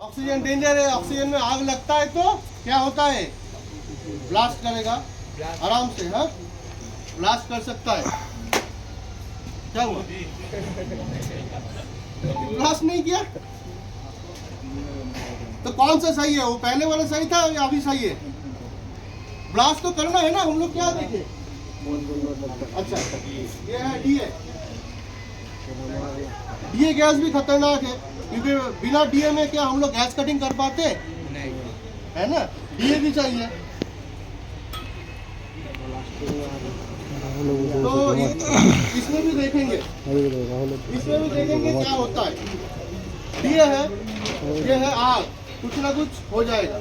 Oxygen danger है। Oxygen में आग लगता है तो क्या होता है, ब्लास्ट करेगा आराम से। हाँ, ब्लास्ट कर सकता है। क्या हुआ, ब्लास्ट नहीं किया तो कौन सा सही है? वो पहले वाला सही था या अभी सही है? ब्लास्ट तो करना है ना। हम लोग क्या देखे? अच्छा, ये है डीए। डीए गैस भी खतरनाक है, क्योंकि बिना डीए में क्या हम लोग गैस कटिंग कर पाते है ना? डीए भी चाहिए। तो इसमें भी देखेंगे, इसमें भी देखेंगे क्या होता है। डीए है, ये है आग, कुछ ना कुछ हो जाएगा।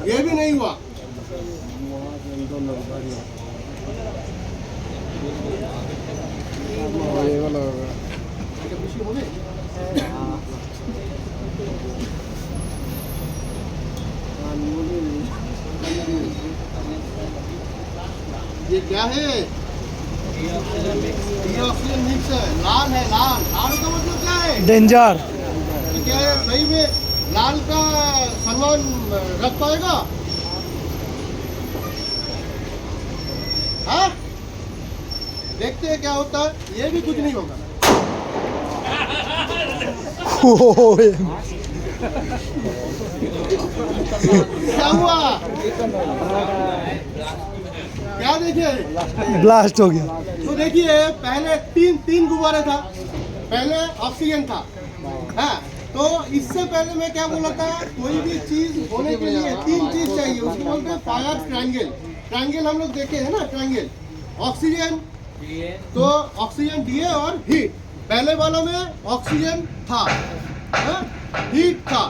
ये भी नहीं हुआ। ये क्या है? ये ऑक्सीजन मिक्स है। लाल है, लाल। लाल का मतलब क्या है? डेंजर। तो क्या है, सही में लाल का सामान रख पाएगा? हाँ, देखते हैं क्या होता है। ये भी कुछ नहीं होगा। क्या हुआ? क्या देखे? ब्लास्ट हो गया। तो देखिए, पहले तीन गुब्बारे था। पहले ऑक्सीजन था। हाँ, तो इससे पहले मैं क्या बोला था, कोई भी चीज होने के लिए तीन चीज चाहिए, उसको बोलते हैं फायर ट्रायंगल। ट्रायंगल हम लोग देखे हैं ना, ट्रायंगल। ऑक्सीजन, तो ऑक्सीजन, डीए और हीट। पहले वाला में ऑक्सीजन था, हीट था,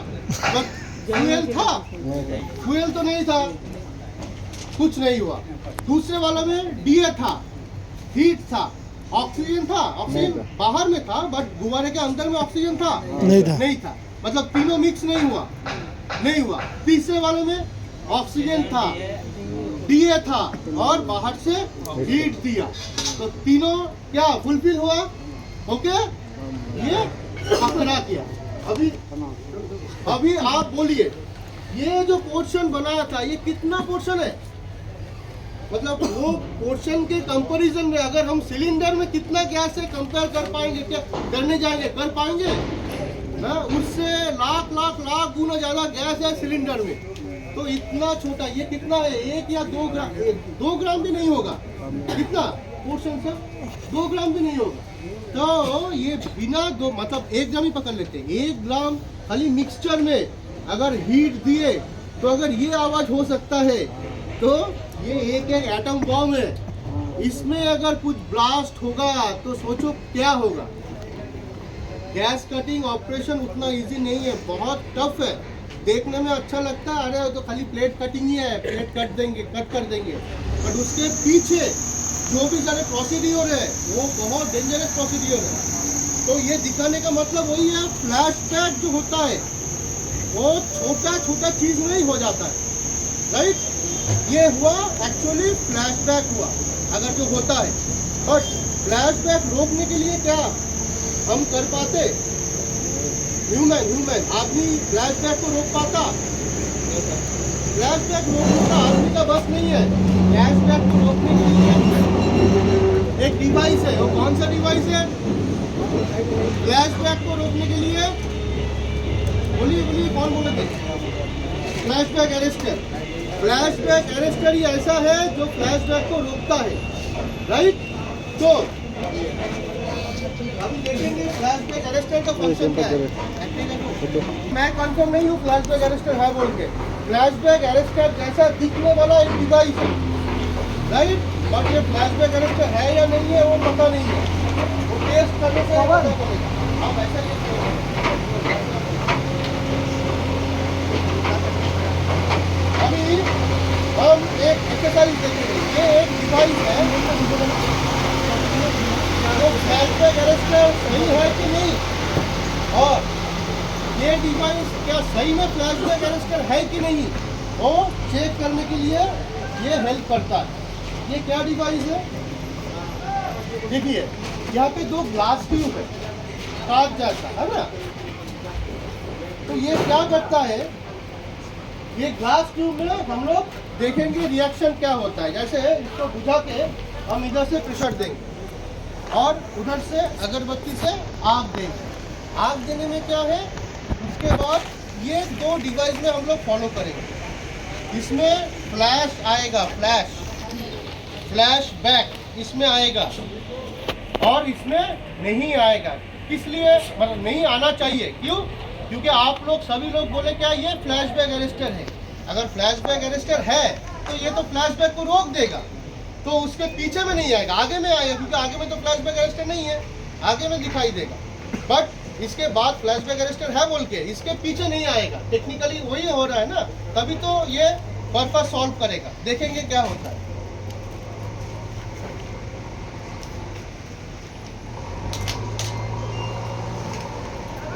फ्यूल था? फ्यूल तो नहीं था, कुछ नहीं हुआ। दूसरे वाला में डीए था, हीट था, ऑक्सीजन था। ऑक्सीजन बाहर में था, बट गुब्बारे के अंदर में ऑक्सीजन था? नहीं था। मतलब तीनों मिक्स नहीं हुआ। तीसरे वाले में ऑक्सीजन था, डीए था और बाहर से हीट दिया, तो तीनों क्या फुलफिल हुआ? ओके, ये खतरा किया। अभी आप बोलिए, ये जो पोर्शन बनाया था, ये कितना पोर्शन है? मतलब वो पोर्शन के कंपैरिजन में अगर हम सिलेंडर में कितना गैस से कंपेयर कर पाएंगे, क्या करने जाएंगे, कर पाएंगे ना? उससे लाख गुना ज्यादा गैस है सिलेंडर में। तो इतना छोटा, ये कितना है, 1 या 2 ग्राम? 2 ग्राम भी नहीं होगा। कितना पोर्शन सर? 2 ग्राम भी नहीं होगा। तो ये बिना दो, मतलब 1 ग्राम ही पकड़ लेते हैं। 1 ग्राम खाली मिक्सचर में अगर हीट दिए तो अगर ये आवाज हो सकता है, तो ये एक एटम बॉम्ब है। इसमें अगर कुछ ब्लास्ट होगा तो सोचो क्या होगा। गैस कटिंग ऑपरेशन उतना इजी नहीं है, बहुत टफ है। देखने में अच्छा लगता है, अरे तो खाली प्लेट कटिंग ही है, प्लेट कट कर देंगे, बट उसके पीछे जो भी सारे प्रोसीड्योर है वो बहुत डेंजरस प्रोसीड्योर है। तो ये दिखाने का मतलब वही है, फ्लैशबैक जो होता है वो छोटा चीज में ही हो जाता है, राइट? ये हुआ एक्चुअली फ्लैशबैक हुआ अगर जो होता है। बट फ्लैशबैक रोकने के लिए क्या हम कर पाते? ह्यूमन आदमी फ्लैशबैक को रोक पाता? फ्लैशबैक रोकने का आदमी का बस नहीं है। फ्लैशबैक को रोकने के लिए एक डिवाइस है। वो कौन सा डिवाइस है? फ्लैशबैक को रोकने के लिए बोलिए कौन बोले थे? Flashback arrester. फ्लैशबैक अरेस्टर ही ऐसा है जो फ्लैशबैक को रोकता है, राइट? तो अभी देखेंगे फ्लैशबैक अरेस्टर का फंक्शन क्या है। मैं कंफर्म नहीं हूँ फ्लैशबैक अरेस्टर है बोल के। फ्लैशबैक अरेस्टर जैसा दिखने वाला एक डिवाइस है, राइट? बट ये फ्लैशबैक अरेस्टर है या नहीं है वो पता नहीं है, वो टेस्ट करने से पता चलेगा। आप ऐसा अभी हम एक एक्सरसाइज देखेंगे। ये एक डिवाइस है, तो फ्लैशबैक अरेस्टर सही है कि नहीं, और ये डिवाइस क्या सही में फ्लैशबैक अरेस्टर है कि नहीं, वो चेक करने के लिए ये हेल्प करता है। ये क्या डिवाइस है? देखिए, यहाँ पे दो ग्लास ट्यूब है, कांच जैसा है ना। तो ये क्या करता है, ये ग्लास ट्यूब में हम लोग देखेंगे रिएक्शन क्या होता है। जैसे इसको बुझा के हम इधर से प्रेशर देंगे और उधर से अगरबत्ती से आग देंगे। आग देने में क्या है, उसके बाद ये दो डिवाइस में हम लोग फॉलो करेंगे। इसमें फ्लैश आएगा, फ्लैश बैक इसमें आएगा और इसमें नहीं आएगा। इसलिए मतलब नहीं आना चाहिए, क्यों? क्योंकि आप लोग सभी लोग बोले क्या ये फ्लैशबैक अरेस्टर है। अगर फ्लैशबैक अरेस्टर है तो ये तो फ्लैशबैक को रोक देगा, तो उसके पीछे में नहीं आएगा, आगे में आएगा, क्योंकि आगे में तो फ्लैशबैक अरेस्टर नहीं है, आगे में दिखाई देगा। बट इसके बाद फ्लैशबैक अरेस्टर है बोल के इसके पीछे नहीं आएगा। टेक्निकली वही हो रहा है ना, तभी तो ये पर्पस सॉल्व करेगा। देखेंगे क्या होता है।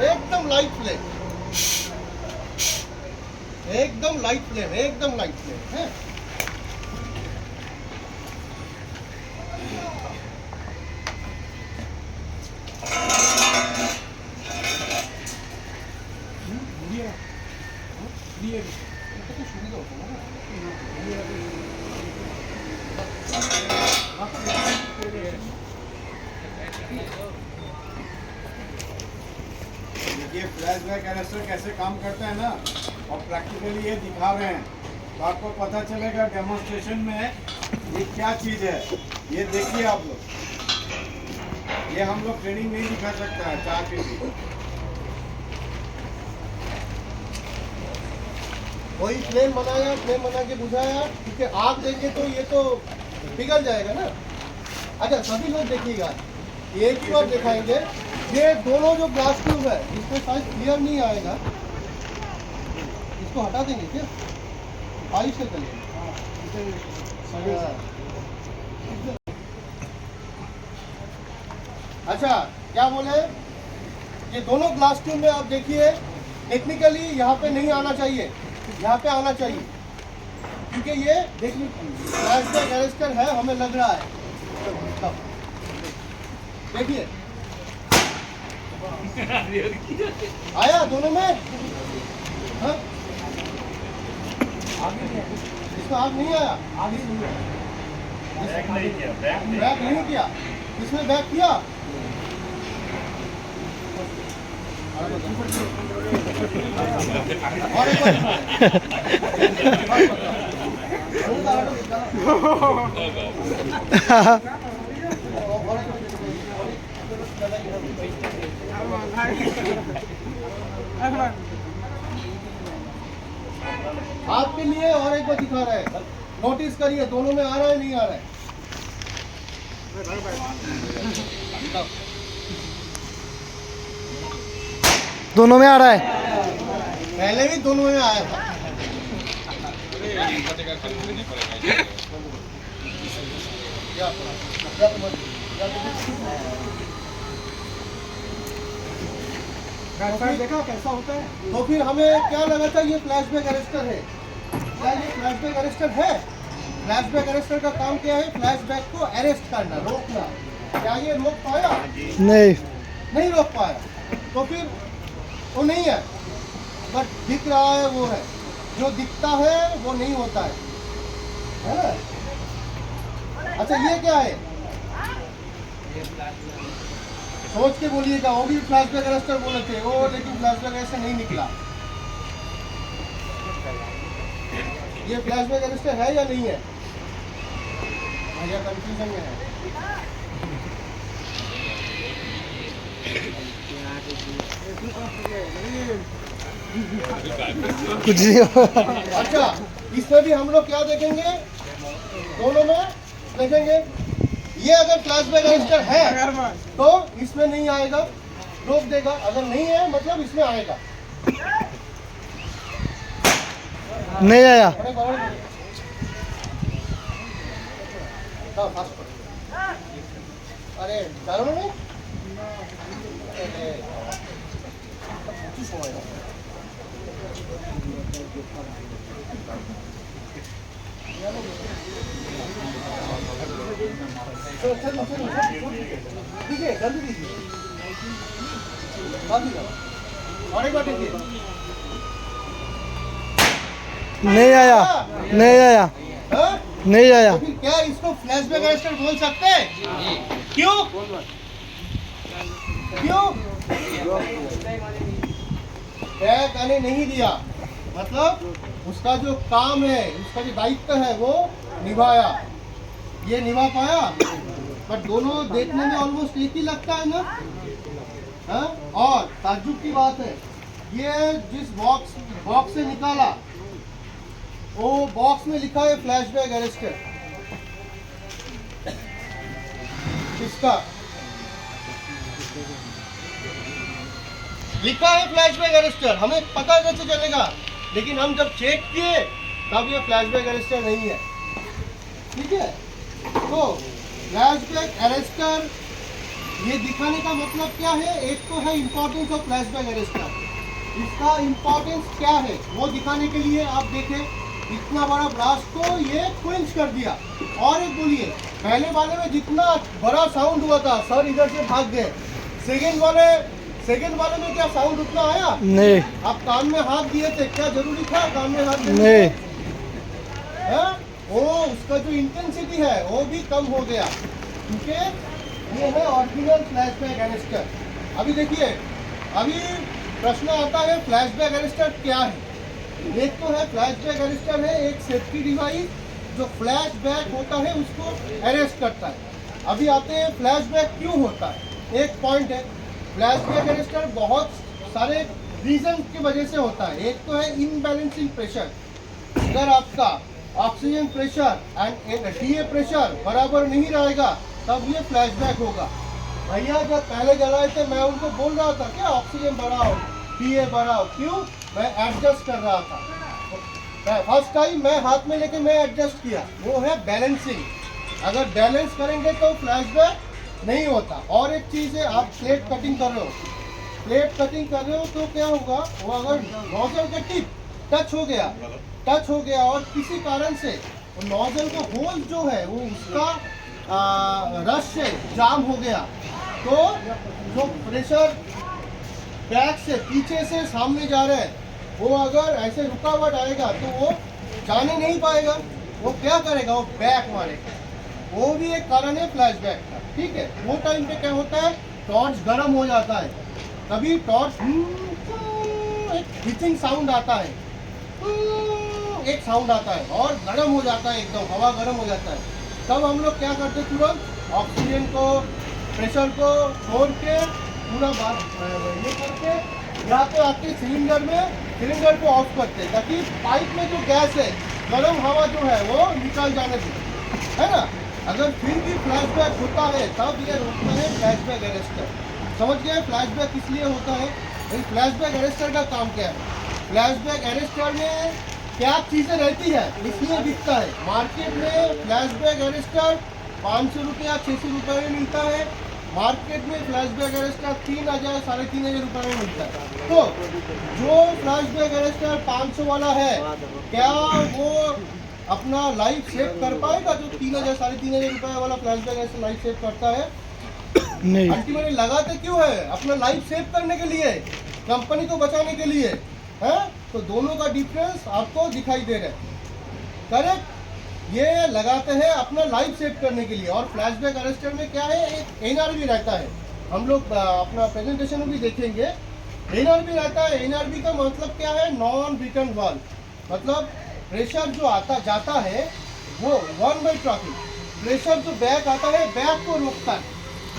एकदम लाइट फ्लेम, एकदम लाइट फ्लेम, एकदम लाइट फ्लेम है। ये फ्लैशबैक अरेस्टर कैसे काम करता है ना, और प्रैक्टिकली ये दिखा रहे हैं, तो आपको पता चलेगा डेमोन्स्ट्रेशन में ये क्या चीज़ है। ये देखिए आप लोग, ये हम लोग ट्रेनिंग नहीं दिखा सकता है चाह के भी। वही फ्लेम बनाया, फ्लेम बना के बुझाया, क्योंकि आग देंगे तो ये तो पिघल जाएगा ना। अच्छा सभी लोग देखिएगा, एक ही बार दिखाएंगे। ये दोनों जो ग्लास ट्यूब है इसमें शायद क्लियर नहीं आएगा, इसको हटा देंगे क्या, पाइप से चलेंगे। अच्छा क्या बोले, ये दोनों ग्लास ट्यूब में आप देखिए, टेक्निकली यहाँ पे नहीं आना चाहिए, यहाँ पे आना चाहिए, क्योंकि ये देखिए फ्लैशबैक अरेस्टर है, हमें लग रहा है। देखिए आया दोनों में, हाँ? इसका आग नहीं आया, आगे बैक नहीं किया, इसमें बैक किया। और एक आपके लिए और एक बार दिखा रहा है, नोटिस करिए दोनों में आ रहा है नहीं आ रहा है। दोनों में आ रहा है, पहले भी दोनों में आया था। देखा कैसा होता है। तो फिर हमें क्या लगा था ये फ्लैशबैक अरेस्टर है। क्या ये फ्लैशबैक अरेस्टर है? फ्लैशबैक अरेस्टर का काम क्या है, फ्लैशबैक को अरेस्ट करना, रोकना। क्या ये रोक पाया? नहीं रोक पाया, तो फिर वो नहीं है। बट दिख रहा है वो है, जो दिखता है वो नहीं होता है ना? अच्छा ये क्या है, सोच के बोलिएगा। वो भी फ्लैशबैक अरेस्टर बोले थे वो, लेकिन फ्लैशबैक अरेस्टर नहीं निकला। ये फ्लैशबैक अरेस्टर है या नहीं है, भैया कंफ्यूजन में है। कुछ नहीं हो। अच्छा इसमें भी हम लोग क्या देखेंगे, दोनों में देखेंगे। ये अगर फ्लैशबैक अरेस्टर है तो इसमें नहीं आएगा, रोक देगा। अगर नहीं है मतलब इसमें आएगा। नहीं आया, अरे चारों में चलो दीजिए जल्दी दीजिए, और दीजिए, और एक बार दीजिए। नहीं आया, नहीं आया, हाँ? नहीं आया। तो फिर क्या इसको फ्लैशबैक अरेस्टर बोल सकते हैं? क्यों? क्यों? टैग आने नहीं दिया, मतलब उसका जो काम है, उसका जो दायित्व है वो निभाया, ये निभा पाया। बट दोनों देखने में ऑलमोस्ट एक ही लगता है ना, हाँ? और ताज्जुब की बात है, ये जिस बॉक्स से निकाला, वो बॉक्स में लिखा है फ्लैशबैक अरेस्टर, इसका लिखा है फ्लैशबैक अरेस्टर, हमें पता कैसे चलेगा? लेकिन हम जब चेक किए तब ये फ्लैशबैक अरेस्टर नहीं है, ठीक है? तो फ्लैशबैक अरेस्टर ये दिखाने का मतलब क्या है? एक तो है इंपॉर्टेंस ऑफ फ्लैशबैक अरेस्टर, इसका इंपॉर्टेंस क्या है वो दिखाने के लिए आप देखें, इतना बड़ा ब्लास्ट को ये क्विंच कर दिया। और एक बोलिए, पहले वाले में जितना बड़ा साउंड हुआ था, सर इधर से भाग गए। सेकेंड वाले में क्या साउंड उतना आया? नहीं, आप कान में हाथ दिए थे, क्या जरूरी था कान में हाथ देने? नहीं। है? वो उसका जो इंटेंसिटी है वो भी कम हो गया, क्योंकि ये है ओरिजिनल फ्लैशबैक अरेस्टर। अभी देखिए, अभी प्रश्न आता है फ्लैशबैक अरेस्टर क्या है? एक तो है फ्लैशबैक अरेस्टर है एक सेफ्टी डिवाइस जो फ्लैशबैक होता है उसको अरेस्ट करता है। अभी आते हैं फ्लैशबैक क्यों होता है। एक पॉइंट है, फ्लैशबैक अरेस्टर बहुत सारे रीजन की वजह से होता है। एक तो है इनबैलेंसिंग प्रेशर, अगर आपका oxygen pressure and DA pressure बराबर नहीं रहेगा तब ये फ्लैशबैक होगा। भैया जब पहले जलाए थे मैं उनको बोल रहा था क्या ऑक्सीजन बढ़ाओ, डीए बढ़ाओ, क्यों? मैं एडजस्ट कर रहा था। फर्स्ट टाइम मैं हाथ में लेके मैं एडजस्ट किया, वो है बैलेंसिंग। अगर बैलेंस करेंगे तो फ्लैशबैक नहीं होता। और एक चीज़ है, आप प्लेट कटिंग कर रहे हो तो क्या होगा, वो अगर नोजल का टिप टच हो गया और किसी कारण से नोजल का होल जो है वो उसका रश से जाम हो गया, तो जो प्रेशर बैक से पीछे से सामने जा रहे हैं वो अगर ऐसे रुकावट आएगा तो वो जाने नहीं पाएगा, वो क्या करेगा, वो बैक मारेगा। वो भी एक कारण है फ्लैशबैक का, ठीक है? वो टाइम पे क्या होता है, टॉर्च गर्म हो जाता है, तभी टॉर्च एक हिचिंग साउंड आता है, एक साउंड आता है और गर्म हो जाता है, एकदम हवा गर्म हो जाता है। तब हम लोग क्या करते हैं, तुरंत ऑक्सीजन को प्रेशर को छोड़ के पूरा ये करके जाते आके सिलेंडर को ऑफ करते हैं, ताकि पाइप में जो गैस है, गर्म हवा जो है वो निकल जाने दें, है ना? अगर फिर भी फ्लैशबैक होता है तब ये रोकता है फ्लैशबैक अरेस्टर। समझ गए फ्लैशबैक किस लिए होता है? फ्लैशबैक अरेस्टर का काम क्या है? फ्लैशबैक अरेस्टर में क्या चीज़ें रहती है इसलिए बिकता है। मार्केट में फ्लैशबैक अरेस्टर 500 रुपया 600 रुपये में मिलता है। मार्केट में फ्लैशबैक अरेस्टर 3000 3,500 रुपये में मिलता है। तो जो फ्लैशबैक अरेस्टर 500 वाला है, क्या वो अपना लाइफ सेव कर पाएगा? जो 3000 3,500 रुपये वाला फ्लैशबैक अरेस्टर लाइफ सेव करता है? नहीं। अल्टीमेटली लगाते क्यों है? अपना लाइफ सेव करने के लिए, कंपनी को बचाने के लिए, है? तो दोनों का डिफरेंस आपको दिखाई दे रहा है, करेक्ट? ये लगाते हैं अपना लाइफ सेव करने के लिए। और फ्लैशबैक अरेस्टर में क्या है, एक एनआरबी रहता है, हम लोग अपना प्रेजेंटेशन में भी देखेंगे। एनआरबी रहता है, एनआरबी का मतलब क्या है, नॉन रिटर्न वाल्व। मतलब प्रेशर जो आता जाता है वो वन बाई ट्रैफिक, प्रेशर जो बैक आता है बैक को रोकता है,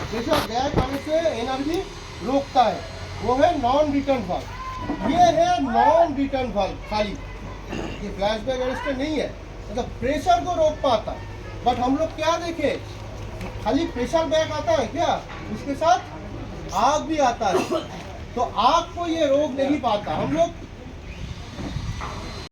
प्रेशर बैक आने से एनआरबी रोकता है, वो है नॉन रिटर्न वाल्व। ये है नॉन रिटर्न वाल्व खाली, ये फ्लैशबैक अरेस्टर नहीं है, मतलब प्रेशर को रोक पाता। बट हम लोग क्या देखे, खाली प्रेशर बैक आता है क्या, उसके साथ आग भी आता है, तो आग को ये रोक नहीं पाता। हम लोग